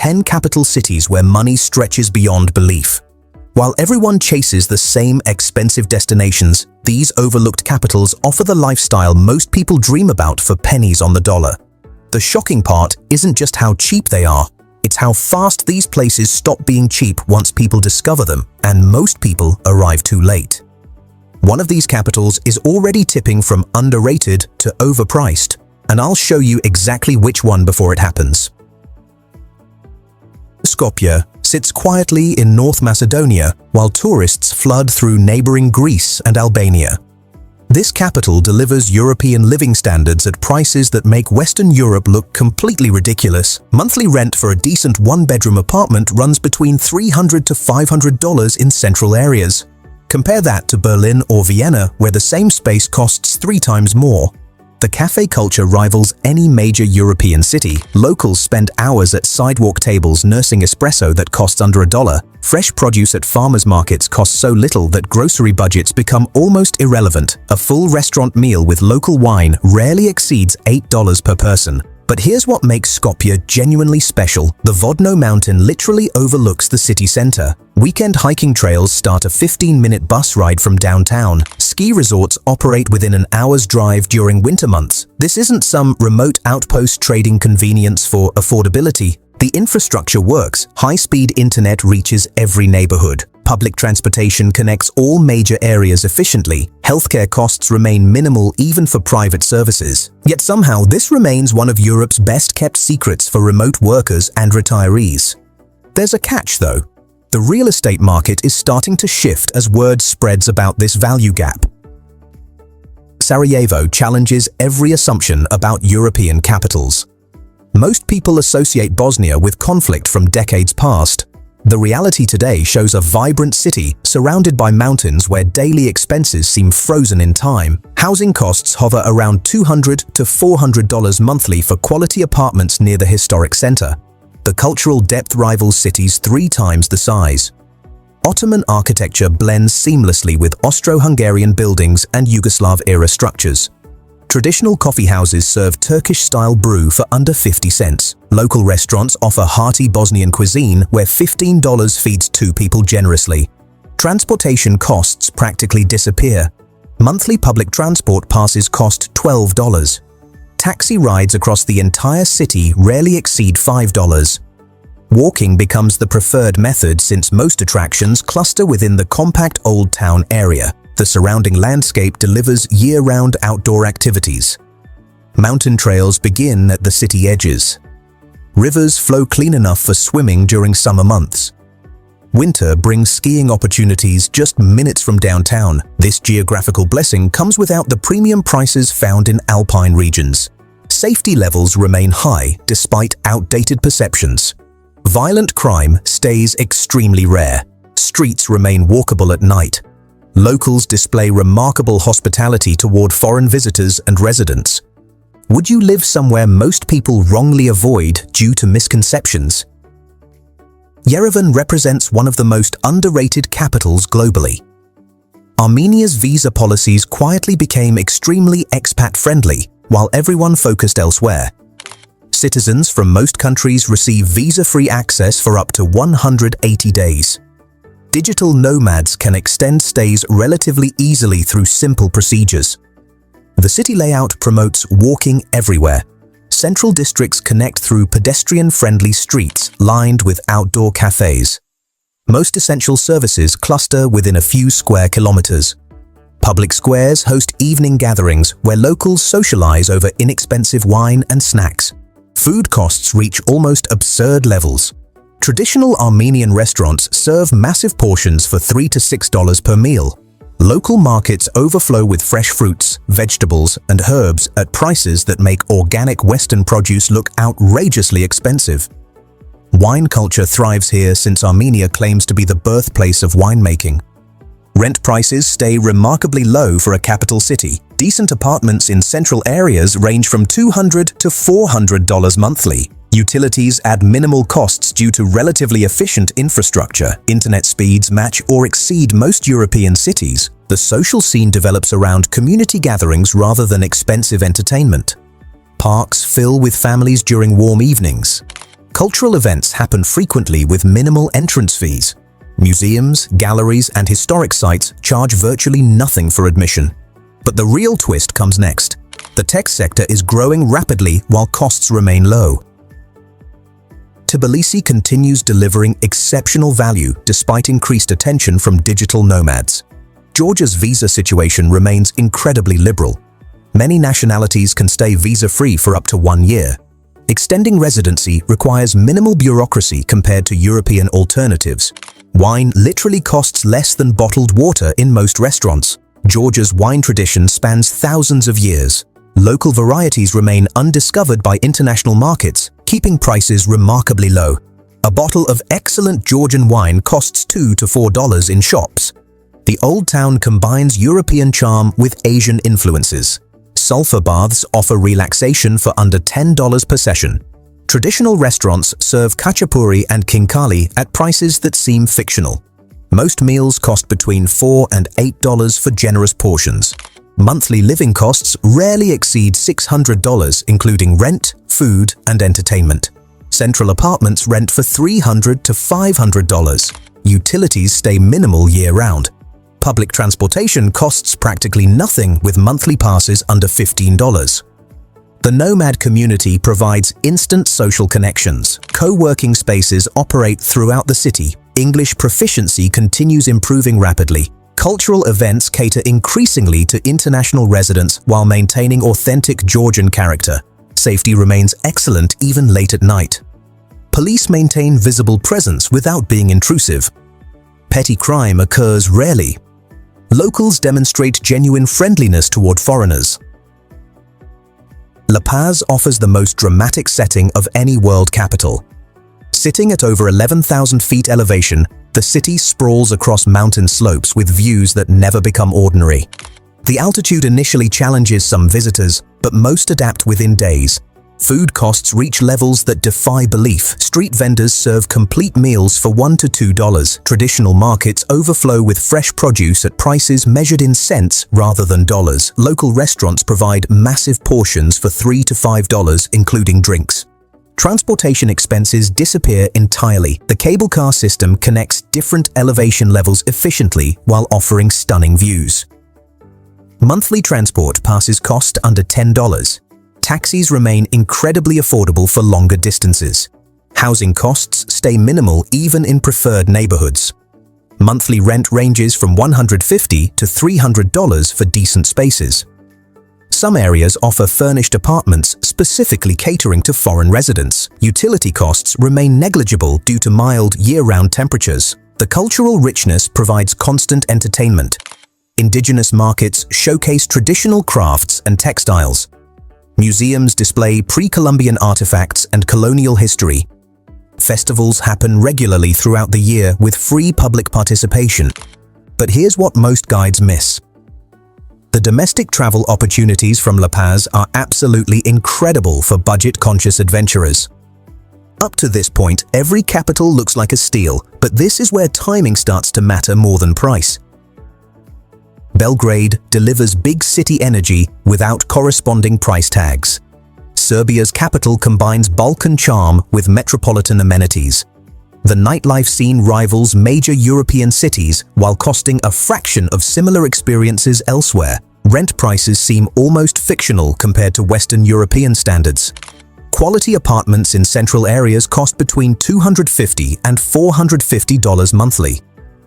10 capital cities where money stretches beyond belief. While everyone chases the same expensive destinations, these overlooked capitals offer the lifestyle most people dream about for pennies on the dollar. The shocking part isn't just how cheap they are, it's how fast these places stop being cheap once people discover them, and most people arrive too late. One of these capitals is already tipping from underrated to overpriced, and I'll show you exactly which one before it happens. Skopje sits quietly in North Macedonia while tourists flood through neighboring Greece and Albania. This capital delivers European living standards at prices that make Western Europe look completely ridiculous. Monthly rent for a decent one-bedroom apartment runs between $300 to $500 in central areas. Compare that to Berlin or Vienna, where the same space costs 3 times more. The cafe culture rivals any major European city. Locals spend hours at sidewalk tables nursing espresso that costs under $1. Fresh produce at farmers markets costs so little that grocery budgets become almost irrelevant. A full restaurant meal with local wine rarely exceeds $8 per person. But here's what makes Skopje genuinely special. The Vodno mountain literally overlooks the city center. Weekend hiking trails start a 15-minute bus ride from downtown. Ski resorts operate within an hour's drive during winter months. This isn't some remote outpost trading convenience for affordability. The infrastructure works. High-speed internet reaches every neighborhood. Public transportation connects all major areas efficiently. Healthcare costs remain minimal even for private services. Yet somehow this remains one of Europe's best-kept secrets for remote workers and retirees. There's a catch though. The real estate market is starting to shift as word spreads about this value gap. Sarajevo challenges every assumption about European capitals. Most people associate Bosnia with conflict from decades past. The reality today shows a vibrant city surrounded by mountains where daily expenses seem frozen in time. Housing costs hover around $200 to $400 monthly for quality apartments near the historic center. The cultural depth rivals cities 3 times the size. Ottoman architecture blends seamlessly with Austro-Hungarian buildings and Yugoslav-era structures. Traditional coffee houses serve Turkish-style brew for under 50 cents. Local restaurants offer hearty Bosnian cuisine where $15 feeds 2 people generously. Transportation costs practically disappear. Monthly public transport passes cost $12. Taxi rides across the entire city rarely exceed $5. Walking becomes the preferred method since most attractions cluster within the compact Old Town area. The surrounding landscape delivers year-round outdoor activities. Mountain trails begin at the city edges. Rivers flow clean enough for swimming during summer months. Winter brings skiing opportunities just minutes from downtown. This geographical blessing comes without the premium prices found in alpine regions. Safety levels remain high despite outdated perceptions. Violent crime stays extremely rare. Streets remain walkable at night. Locals display remarkable hospitality toward foreign visitors and residents. Would you live somewhere most people wrongly avoid due to misconceptions? Yerevan represents one of the most underrated capitals globally. Armenia's visa policies quietly became extremely expat-friendly, while everyone focused elsewhere. Citizens from most countries receive visa-free access for up to 180 days. Digital nomads can extend stays relatively easily through simple procedures. The city layout promotes walking everywhere. Central districts connect through pedestrian-friendly streets lined with outdoor cafes. Most essential services cluster within a few square kilometers. Public squares host evening gatherings where locals socialize over inexpensive wine and snacks. Food costs reach almost absurd levels. Traditional Armenian restaurants serve massive portions for $3 to $6 per meal. Local markets overflow with fresh fruits, vegetables, and herbs at prices that make organic Western produce look outrageously expensive. Wine culture thrives here since Armenia claims to be the birthplace of winemaking. Rent prices stay remarkably low for a capital city. Decent apartments in central areas range from $200 to $400 monthly. Utilities add minimal costs due to relatively efficient infrastructure. Internet speeds match or exceed most European cities. The social scene develops around community gatherings rather than expensive entertainment. Parks fill with families during warm evenings. Cultural events happen frequently with minimal entrance fees. Museums, galleries, and historic sites charge virtually nothing for admission. But the real twist comes next. The tech sector is growing rapidly while costs remain low. Tbilisi continues delivering exceptional value despite increased attention from digital nomads. Georgia's visa situation remains incredibly liberal. Many nationalities can stay visa-free for up to 1 year. Extending residency requires minimal bureaucracy compared to European alternatives. Wine literally costs less than bottled water in most restaurants. Georgia's wine tradition spans thousands of years. Local varieties remain undiscovered by international markets, keeping prices remarkably low. A bottle of excellent Georgian wine costs $2 to $4 in shops. The Old Town combines European charm with Asian influences. Sulfur baths offer relaxation for under $10 per session. Traditional restaurants serve khachapuri and khinkali at prices that seem fictional. Most meals cost between $4 and $8 for generous portions. Monthly living costs rarely exceed $600, including rent, food, and entertainment. Central apartments rent for $300 to $500. Utilities stay minimal year-round. Public transportation costs practically nothing with monthly passes under $15. The nomad community provides instant social connections. Co-working spaces operate throughout the city. English proficiency continues improving rapidly. Cultural events cater increasingly to international residents while maintaining authentic Georgian character. Safety remains excellent even late at night. Police maintain visible presence without being intrusive. Petty crime occurs rarely. Locals demonstrate genuine friendliness toward foreigners. La Paz offers the most dramatic setting of any world capital. Sitting at over 11,000 feet elevation, the city sprawls across mountain slopes with views that never become ordinary. The altitude initially challenges some visitors, but most adapt within days. Food costs reach levels that defy belief. Street vendors serve complete meals for $1 to $2. Traditional markets overflow with fresh produce at prices measured in cents rather than dollars. Local restaurants provide massive portions for $3 to $5, including drinks. Transportation expenses disappear entirely. The cable car system connects different elevation levels efficiently while offering stunning views. Monthly transport passes cost under $10. Taxis remain incredibly affordable for longer distances. Housing costs stay minimal even in preferred neighborhoods. Monthly rent ranges from $150 to $300 for decent spaces. Some areas offer furnished apartments specifically catering to foreign residents. Utility costs remain negligible due to mild year-round temperatures. The cultural richness provides constant entertainment. Indigenous markets showcase traditional crafts and textiles. Museums display pre-Columbian artifacts and colonial history. Festivals happen regularly throughout the year with free public participation. But here's what most guides miss. The domestic travel opportunities from La Paz are absolutely incredible for budget-conscious adventurers. Up to this point, every capital looks like a steal, but this is where timing starts to matter more than price. Belgrade delivers big city energy without corresponding price tags. Serbia's capital combines Balkan charm with metropolitan amenities. The nightlife scene rivals major European cities while costing a fraction of similar experiences elsewhere. Rent prices seem almost fictional compared to Western European standards. Quality apartments in central areas cost between $250 and $450 monthly.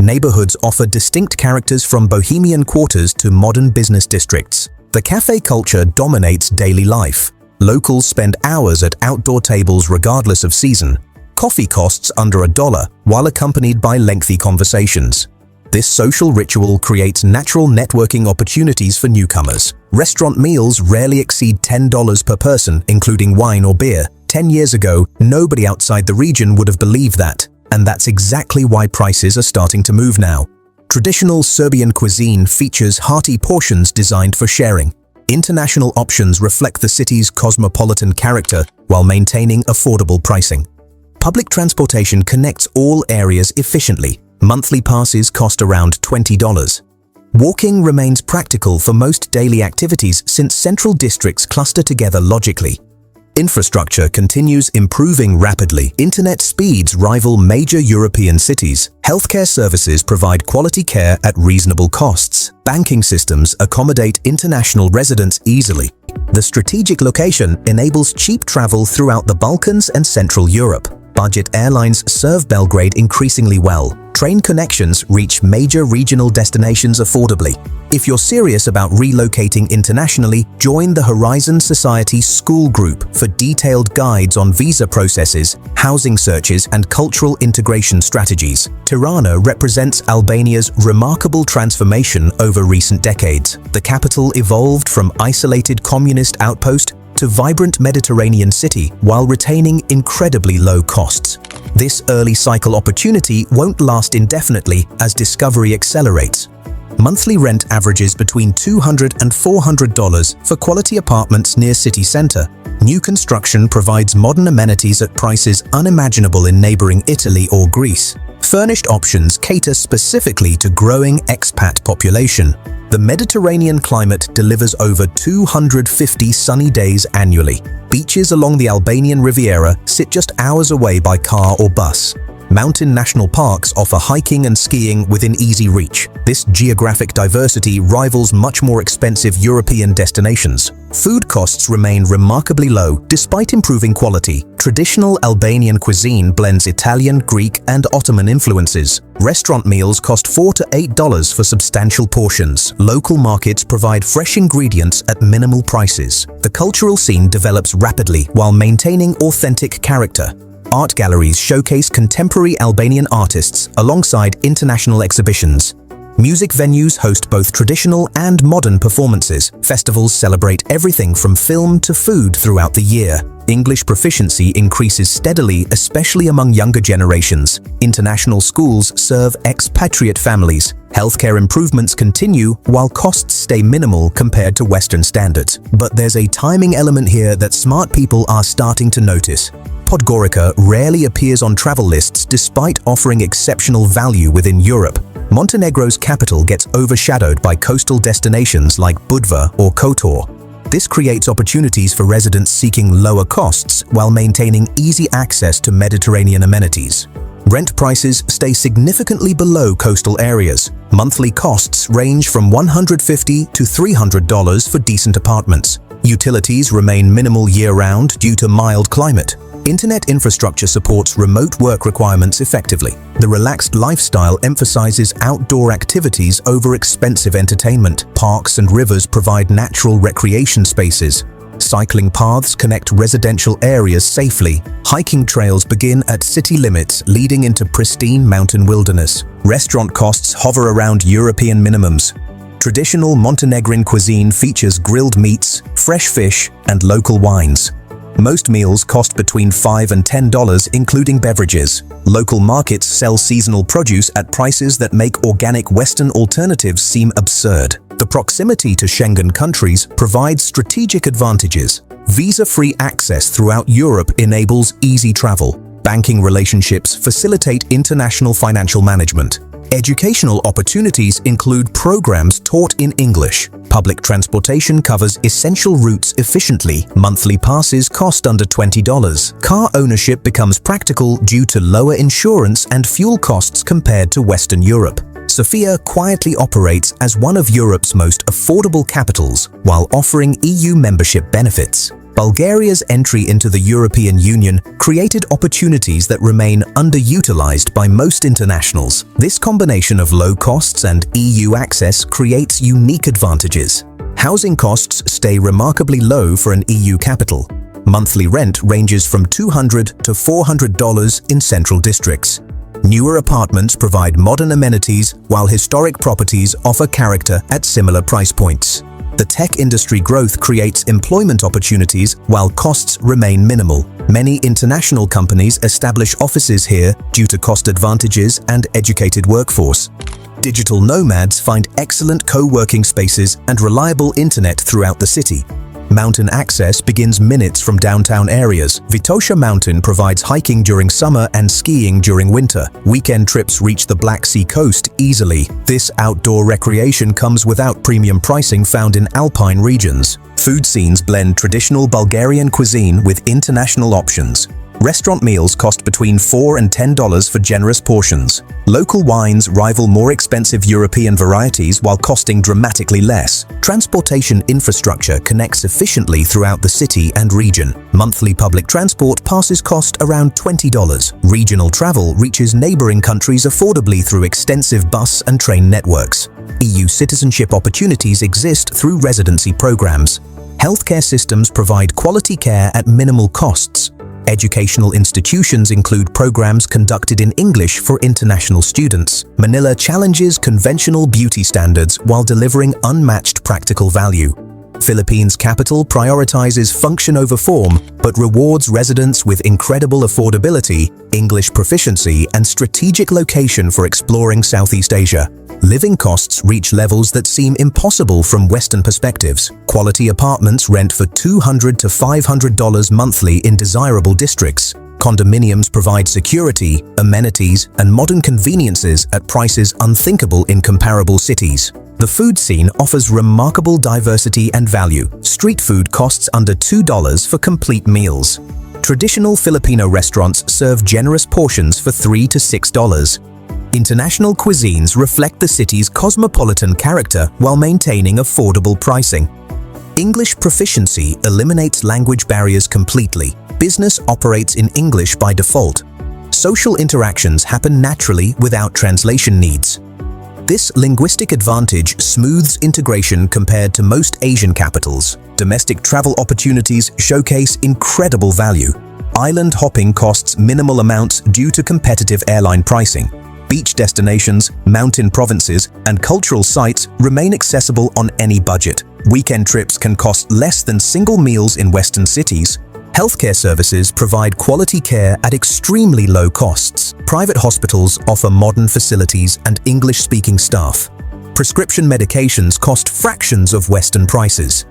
Neighborhoods offer distinct characters from bohemian quarters to modern business districts. The cafe culture dominates daily life. Locals spend hours at outdoor tables regardless of season. Coffee costs under $1 while accompanied by lengthy conversations. This social ritual creates natural networking opportunities for newcomers. Restaurant meals rarely exceed $10 per person, including wine or beer. 10 years ago, nobody outside the region would have believed that. And that's exactly why prices are starting to move now. Traditional Serbian cuisine features hearty portions designed for sharing. International options reflect the city's cosmopolitan character while maintaining affordable pricing. Public transportation connects all areas efficiently. Monthly passes cost around $20. Walking remains practical for most daily activities since central districts cluster together logically. Infrastructure continues improving rapidly. Internet speeds rival major European cities. Healthcare services provide quality care at reasonable costs. Banking systems accommodate international residents easily. The strategic location enables cheap travel throughout the Balkans and Central Europe. Budget airlines serve Belgrade increasingly well. Train connections reach major regional destinations affordably. If you're serious about relocating internationally, join the Horizon Society School Group for detailed guides on visa processes, housing searches, and cultural integration strategies. Tirana represents Albania's remarkable transformation over recent decades. The capital evolved from isolated communist outpost to vibrant Mediterranean city while retaining incredibly low costs. This early cycle opportunity won't last indefinitely as discovery accelerates. Monthly rent averages between $200 and $400 for quality apartments near city center. New construction provides modern amenities at prices unimaginable in neighboring Italy or Greece. Furnished options cater specifically to growing expat population. The Mediterranean climate delivers over 250 sunny days annually. Beaches along the Albanian Riviera sit just hours away by car or bus. Mountain national parks offer hiking and skiing within easy reach. This geographic diversity rivals much more expensive European destinations. Food costs remain remarkably low despite improving quality. Traditional Albanian cuisine blends Italian, Greek, and Ottoman influences. Restaurant meals cost $4 to $8 for substantial portions. Local markets provide fresh ingredients at minimal prices. The cultural scene develops rapidly while maintaining authentic character. Art galleries showcase contemporary Albanian artists alongside international exhibitions. Music venues host both traditional and modern performances. Festivals celebrate everything from film to food throughout the year. English proficiency increases steadily, especially among younger generations. International schools serve expatriate families. Healthcare improvements continue while costs stay minimal compared to Western standards. But there's a timing element here that smart people are starting to notice. Podgorica rarely appears on travel lists despite offering exceptional value within Europe. Montenegro's capital gets overshadowed by coastal destinations like Budva or Kotor. This creates opportunities for residents seeking lower costs while maintaining easy access to Mediterranean amenities. Rent prices stay significantly below coastal areas. Monthly costs range from $150 to $300 for decent apartments. Utilities remain minimal year-round due to mild climate. Internet infrastructure supports remote work requirements effectively. The relaxed lifestyle emphasizes outdoor activities over expensive entertainment. Parks and rivers provide natural recreation spaces. Cycling paths connect residential areas safely. Hiking trails begin at city limits, leading into pristine mountain wilderness. Restaurant costs hover around European minimums. Traditional Montenegrin cuisine features grilled meats, fresh fish, and local wines. Most meals cost between $5 and $10, including beverages. Local markets sell seasonal produce at prices that make organic Western alternatives seem absurd. The proximity to Schengen countries provides strategic advantages. Visa-free access throughout Europe enables easy travel. Banking relationships facilitate international financial management. Educational opportunities include programs taught in English. Public transportation covers essential routes efficiently. Monthly passes cost under $20. Car ownership becomes practical due to lower insurance and fuel costs compared to Western Europe. Sofia quietly operates as one of Europe's most affordable capitals while offering EU membership benefits. Bulgaria's entry into the European Union created opportunities that remain underutilized by most internationals. This combination of low costs and EU access creates unique advantages. Housing costs stay remarkably low for an EU capital. Monthly rent ranges from $200 to $400 in central districts. Newer apartments provide modern amenities, while historic properties offer character at similar price points. The tech industry growth creates employment opportunities while costs remain minimal. Many international companies establish offices here due to cost advantages and educated workforce. Digital nomads find excellent co-working spaces and reliable internet throughout the city. Mountain access begins minutes from downtown areas. Vitosha Mountain provides hiking during summer and skiing during winter. Weekend trips reach the Black Sea coast easily. This outdoor recreation comes without premium pricing found in alpine regions. Food scenes blend traditional Bulgarian cuisine with international options. Restaurant meals cost between $4 and $10 for generous portions. Local wines rival more expensive European varieties while costing dramatically less. Transportation infrastructure connects efficiently throughout the city and region. Monthly public transport passes cost around $20. Regional travel reaches neighboring countries affordably through extensive bus and train networks. EU citizenship opportunities exist through residency programs. Healthcare systems provide quality care at minimal costs. Educational institutions include programs conducted in English for international students. Manila challenges conventional beauty standards while delivering unmatched practical value. Philippines' capital prioritizes function over form, but rewards residents with incredible affordability, English proficiency, and strategic location for exploring Southeast Asia. Living costs reach levels that seem impossible from Western perspectives. Quality apartments rent for $200 to $500 monthly in desirable districts. Condominiums provide security, amenities, and modern conveniences at prices unthinkable in comparable cities. The food scene offers remarkable diversity and value. Street food costs under $2 for complete meals. Traditional Filipino restaurants serve generous portions for $3 to $6. International cuisines reflect the city's cosmopolitan character while maintaining affordable pricing. English proficiency eliminates language barriers completely. Business operates in English by default. Social interactions happen naturally without translation needs. This linguistic advantage smooths integration compared to most Asian capitals. Domestic travel opportunities showcase incredible value. Island hopping costs minimal amounts due to competitive airline pricing. Beach destinations, mountain provinces, and cultural sites remain accessible on any budget. Weekend trips can cost less than single meals in Western cities. Healthcare services provide quality care at extremely low costs. Private hospitals offer modern facilities and English-speaking staff. Prescription medications cost fractions of Western prices.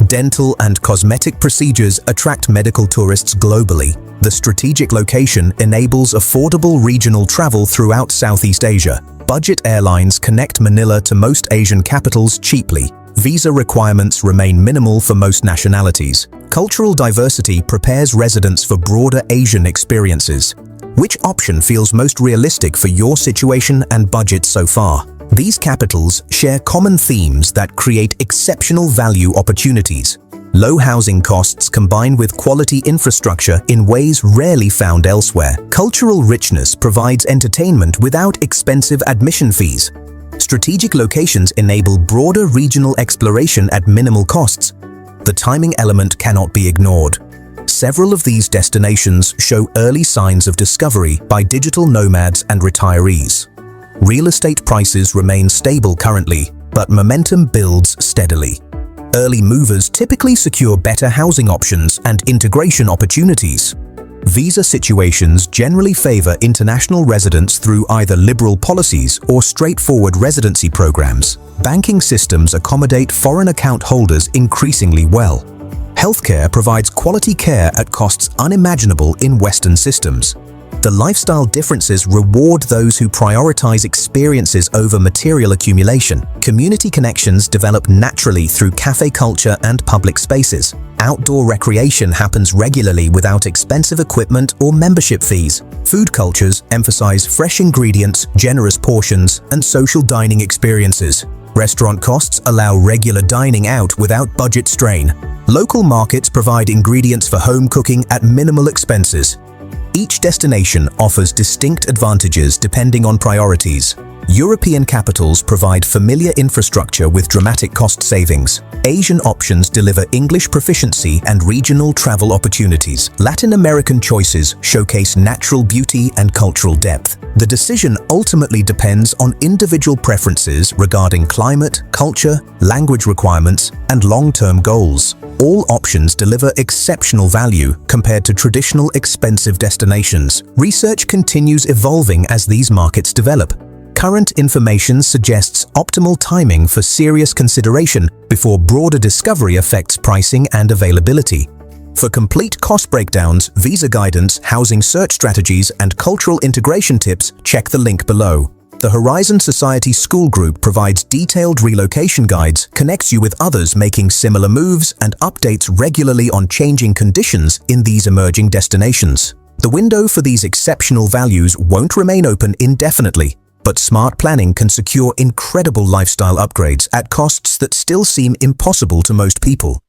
Dental and cosmetic procedures attract medical tourists globally. The strategic location enables affordable regional travel throughout Southeast Asia. Budget airlines connect Manila to most Asian capitals cheaply. Visa requirements remain minimal for most nationalities. Cultural diversity prepares residents for broader Asian experiences. Which option feels most realistic for your situation and budget so far? These capitals share common themes that create exceptional value opportunities. Low housing costs combine with quality infrastructure in ways rarely found elsewhere. Cultural richness provides entertainment without expensive admission fees. Strategic locations enable broader regional exploration at minimal costs. The timing element cannot be ignored. Several of these destinations show early signs of discovery by digital nomads and retirees. Real estate prices remain stable currently, but momentum builds steadily. Early movers typically secure better housing options and integration opportunities. Visa situations generally favor international residents through either liberal policies or straightforward residency programs. Banking systems accommodate foreign account holders increasingly well. Healthcare provides quality care at costs unimaginable in Western systems. The lifestyle differences reward those who prioritize experiences over material accumulation. Community connections develop naturally through cafe culture and public spaces. Outdoor recreation happens regularly without expensive equipment or membership fees. Food cultures emphasize fresh ingredients, generous portions, and social dining experiences. Restaurant costs allow regular dining out without budget strain. Local markets provide ingredients for home cooking at minimal expenses. Each destination offers distinct advantages depending on priorities. European capitals provide familiar infrastructure with dramatic cost savings. Asian options deliver English proficiency and regional travel opportunities. Latin American choices showcase natural beauty and cultural depth. The decision ultimately depends on individual preferences regarding climate, culture, language requirements, and long-term goals. All options deliver exceptional value compared to traditional expensive destinations. Research continues evolving as these markets develop. Current information suggests optimal timing for serious consideration before broader discovery affects pricing and availability. For complete cost breakdowns, visa guidance, housing search strategies, and cultural integration tips, check the link below. The Horizon Society School Group provides detailed relocation guides, connects you with others making similar moves, and updates regularly on changing conditions in these emerging destinations. The window for these exceptional values won't remain open indefinitely, but smart planning can secure incredible lifestyle upgrades at costs that still seem impossible to most people.